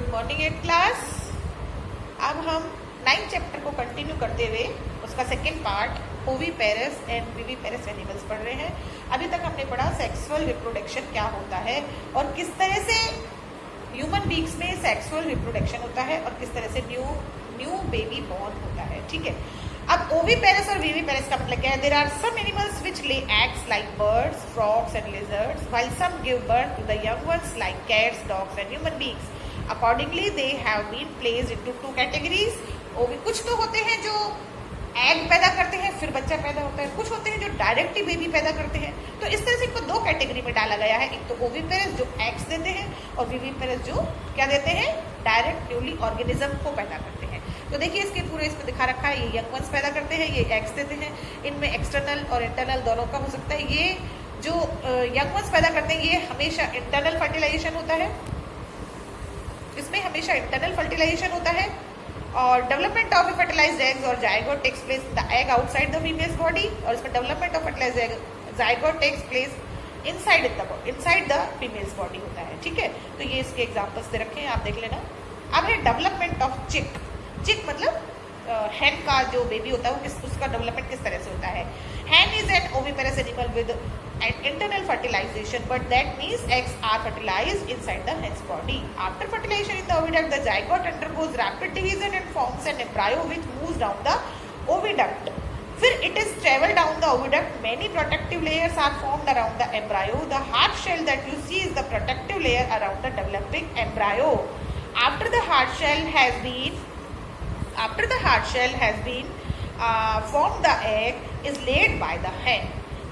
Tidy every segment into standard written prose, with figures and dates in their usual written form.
Good morning eight class. अब हम 9th chapter को कंटिन्यू करते हुए उसका second part oviparous and viviparous animals पढ़ रहे हैं। अभी तक हमने पढ़ा सेक्सुअल रिप्रोडक्शन क्या होता है और किस तरह से ह्यूमन बींग्स में सेक्सुअल रिप्रोडक्शन होता है और किस तरह से न्यू बेबी बॉर्न होता है। ठीक है, अब ओविपेरस और विविपेरस का मतलब क्या है? There are some animals which lay eggs like birds, frogs and lizards, while some give birth to the young ones like cats, dogs and human beings. Accordingly they have been placed into two categories. कुछ तो होते हैं जो egg पैदा करते हैं फिर बच्चा पैदा होता है, कुछ होते हैं जो डायरेक्ट ही बेबी पैदा करते हैं। तो इस तरह से इनको दो कैटेगरी में डाला गया है, एक तो ओविपेरस जो एग्स देते हैं और विविपेरस जो क्या देते हैं? डायरेक्ट न्यूली ऑर्गेनिज्म को पैदा करते हैं। तो देखिए इसके पूरे इसमें दिखा रखा है, ये यंग वंस पैदा करते हैं, ये एग्स देते हैं। इनमें एक्सटर्नल और इंटरनल दोनों का हो सकता है। ये जो यंग वंस पैदा करते हैं ये हमेशा इंटरनल फर्टिलाइजेशन होता है, इसमें हमेशा इंटरनल फर्टिलाइजेशन होता है। और डेवलपमेंट ऑफ फर्टिलाइज्ड एग्स और zygote takes place the egg outside the female's body, और इसमें development of fertilised zygote takes place inside the female's body होता है। ठीक है, तो ये इसके एग्जांपल्स दे रखे हैं, आप देख लेना। अब है डेवलपमेंट ऑफ चिक मतलब हैन का जो बेबी होता है वो उसका डेवलपमेंट किस तरह से होता है। Hen is an oviparous animal with an internal fertilization, but that means eggs are fertilized inside the hen's body. After fertilization in the oviduct, the zygote undergoes rapid division and forms an embryo which moves down the oviduct. फिर it is travel down the oviduct. Many protective layers are formed around the embryo. The hard shell that you see is the protective layer around the developing embryo. After the hard shell has been formed, the egg is laid by the hen.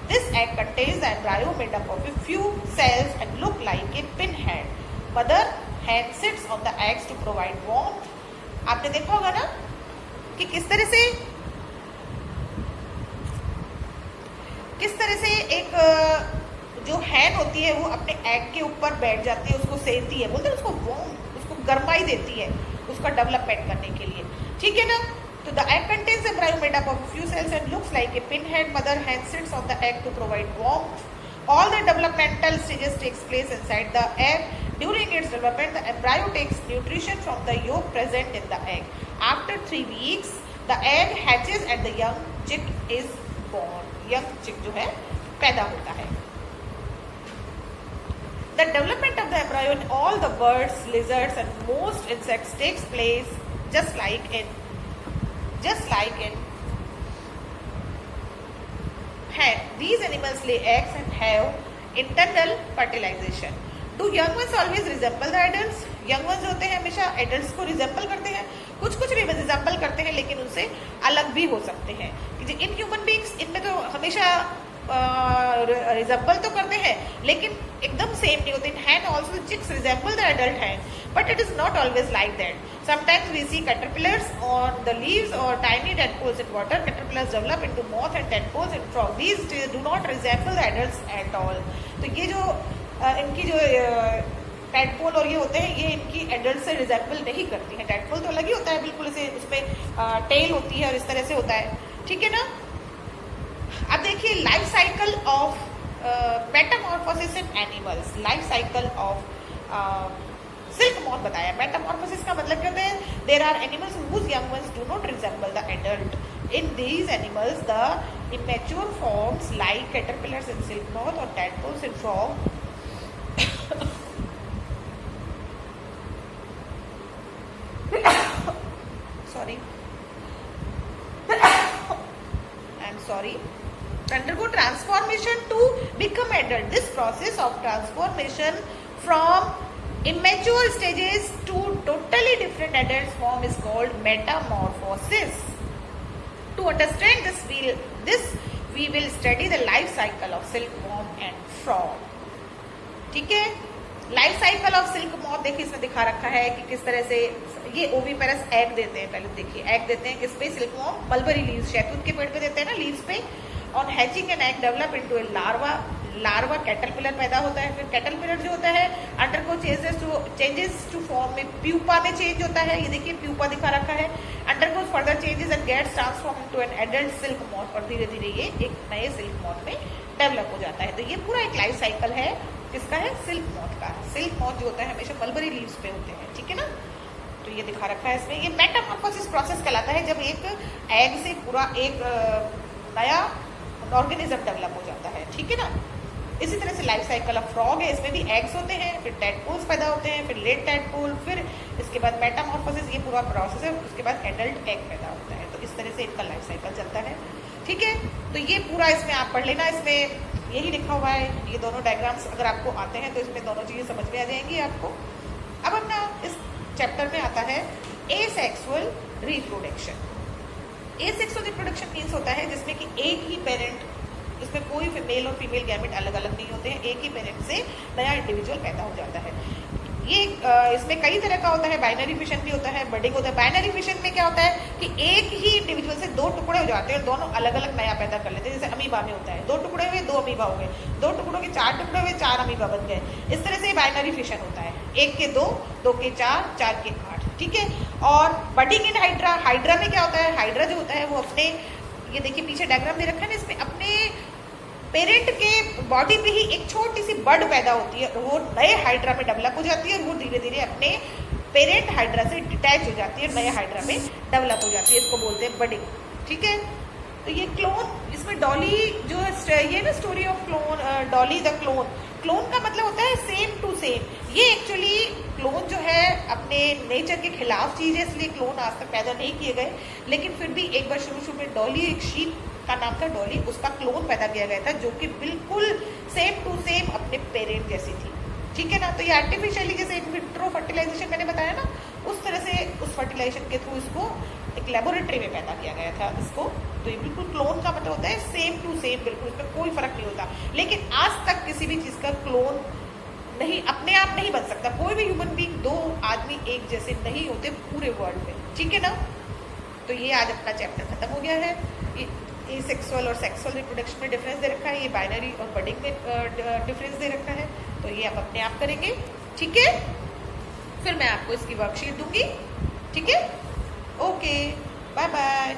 This egg contains the embryo made up of a few cells and look like a pinhead. Mother hen sits on the eggs to provide warmth. आपने देखा होगा ना कि किस तरह से एक जो हैन होती है वो अपने एग के ऊपर बैठ जाती है, उसको सेकती है, बोलते हैं उसको वार्म, उसको गर्माई देती है उसका डेवलपमेंट करने के लिए। ठीक है ना, तो the egg contains embryo made up of few cells and looks like a pinhead. Mother hen sits on the egg to provide warmth. All the developmental stages takes place inside the egg. During its development, the embryo takes nutrition from the yolk present in the egg. After 3 weeks, the egg hatches and the young chick is born. Young chick जो है पैदा होता है। The development of the embryo in all the birds, lizards and most insects takes place just like in hen. These animals lay eggs and have internal fertilization. Do young ones always resemble the adults? Young ones होते हैं हमेशा adults को resemble करते हैं, कुछ resemble करते हैं लेकिन उनसे अलग भी हो सकते हैं। इन ह्यूमन बींग्स इनमें तो हमेशा रिजेंबल तो करते हैं लेकिन एकदम सेम नहीं होते। Hen also chicks resemble the adult hen, but it is not always like that. Sometimes we see caterpillars on the leaves or tiny tadpoles in water. Caterpillars develop into moth and tadpoles and frog. These do not resemble the adults at all. तो ये जो इनकी जो tadpole और ये होते हैं ये इनकी एडल्ट से रिजेंबल नहीं करती हैं। टैडपोल तो अलग ही होता है बिल्कुल, से उसमें टेल होती है और इस तरह से होता है। ठीक है ना, अब देखिए life cycle of metamorphosis in animals. Life cycle of silk moth बताया। मेटामॉर्फोसिस का मतलब क्या होता है? There are animals whose young ones do not resemble the adult. In these animals the immature forms like caterpillars in silk moth और tadpoles in frog undergo transformation to become adult. This process of transformation from immature stages to totally different adult form is called metamorphosis. To understand this we will study the life cycle of silkworm and frog. ठीक है, life cycle of silk moth देखिए इसमें दिखा रखा है कि किस तरह से ये ओविपेरस एग देते हैं। पहले देखिए एग देते हैं किस पे? सिल्कवॉर्म मलबरी लीव्स, शहतूत के पेड़ पे देते हैं ना, लीव्स पे। On hatching an egg develop into a larva caterpillar पैदा होता है। फिर कैटरपिलर जो होता है अंडरगो चेंजेस टू फॉर्म में प्यूपा में चेंज होता है। ये देखिए प्यूपा दिखा रखा है। Undergoes further changes and gets transform into an adult silk moth, और धीरे धीरे ये एक नए सिल्क मॉथ में डेवलप हो जाता है। तो ये पूरा एक लाइफ साइकिल है किसका है? सिल्क मॉथ का। सिल्क मॉथ जो होता है हमेशा मलबरी लीव्स पे होते हैं, ठीक है ना। तो ये दिखा रखा है इसमें। ये मेटामॉर्फोसिस प्रोसेस कहलाता है जब एक एग से पूरा एक नया ऑर्गेनिज्म डेवलप हो जाता है, ठीक है ना। इसी तरह से लाइफ साइकिल ऑफ फ्रॉग है, इसमें भी एग्स होते हैं, फिर टैडपोल्स पैदा होते हैं, फिर लेट टैडपोल, फिर इसके बाद मेटामॉर्फोसिस, ये पूरा प्रोसेस है। उसके बाद एडल्ट एग पैदा होता है। तो इस तरह से इनका लाइफ साइकिल चलता है, ठीक है। तो ये पूरा इसमें आप पढ़ लेना। इसमें यही लिखा हुआ है, ये दोनों डायग्राम्स अगर आपको आते हैं तो इसमें दोनों चीज़ें समझ में आ जाएंगी आपको। अब अपना इस चैप्टर में आता है asexual reproduction. Asexual reproduction means होता है जिसमें कि एक ही पेरेंट, इसमें कोई मेल और फीमेल गैमेट अलग अलग नहीं होते हैं, एक ही पेरेंट से नया इंडिविजुअल पैदा हो जाता है। ये इसमें कई तरह का होता है, बाइनरी फिशन भी होता है, बडिंग होता है। बाइनरी फिशन में क्या होता है कि एक ही इंडिविजुअल से दो टुकड़े हो जाते हैं और दोनों अलग अलग नया पैदा कर लेते हैं। जैसे अमीबा में होता है, दो टुकड़े हुए, दो अमीबा हो गए, दो टुकड़ों के चार टुकड़े हुए, चार अमीबा बन गए। इस तरह से बाइनरी फिशन होता है, एक के दो, दो के चार, चार के आठ, ठीक है। और बडिंग इन हाइड्रा, हाइड्रा में क्या होता है? हाइड्रा जो होता है वो अपने, ये देखिए पीछे डायग्राम दे रखा है ना, इसमें अपने पेरेंट के बॉडी पे ही एक छोटी सी बड पैदा होती है, वो नए हाइड्रा में डेवलप हो जाती है और वो धीरे धीरे अपने पेरेंट हाइड्रा से डिटैच हो जाती है, नए हाइड्रा में डेवलप हो जाती है। इसको बोलते हैं बडिंग, ठीक है। तो ये क्लोन, इसमें डॉली जो ये ना story of clone, Dolly the clone, clone का मतलब होता है सेम टू सेम। ये एक्चुअली क्लोन जो है अपने नेचर के खिलाफ चीज़ है, इसलिए क्लोन आज तक पैदा नहीं किए गए। लेकिन फिर भी एक बार शुरू में डॉली, एक शीप का नाम था डॉली, उसका क्लोन पैदा किया गया था जो कि बिल्कुल सेम टू सेम अपने पेरेंट जैसी थी, ठीक है ना। तो ये आर्टिफिशियली, जैसे इन विट्रो फर्टिलाइजेशन मैंने बताया ना, उस तरह से उस फर्टिलाइजेशन के थ्रू इसको एक लेबोरेटरी में पैदा किया गया था इसको। तो ये बिल्कुल क्लोन का मतलब होता है सेम टू सेम, बिल्कुल इसमें कोई फर्क नहीं होता। लेकिन आज तक किसी भी चीज़ का क्लोन नहीं, अपने आप नहीं बन सकता। कोई भी ह्यूमन बीइंग, दो आदमी एक जैसे नहीं होते पूरे वर्ल्ड में, ठीक है ना। तो ये आज अपना चैप्टर खत्म हो गया है। ये सेक्सुअल और सेक्सुअल रिप्रोडक्शन में डिफरेंस दे रखा है, ये बाइनरी और बडिंग में डिफरेंस दे रखा है। तो ये आप अपने आप करेंगे, ठीक है। फिर मैं आपको इसकी वर्कशीट दूंगी, ठीक है। Okay, bye bye.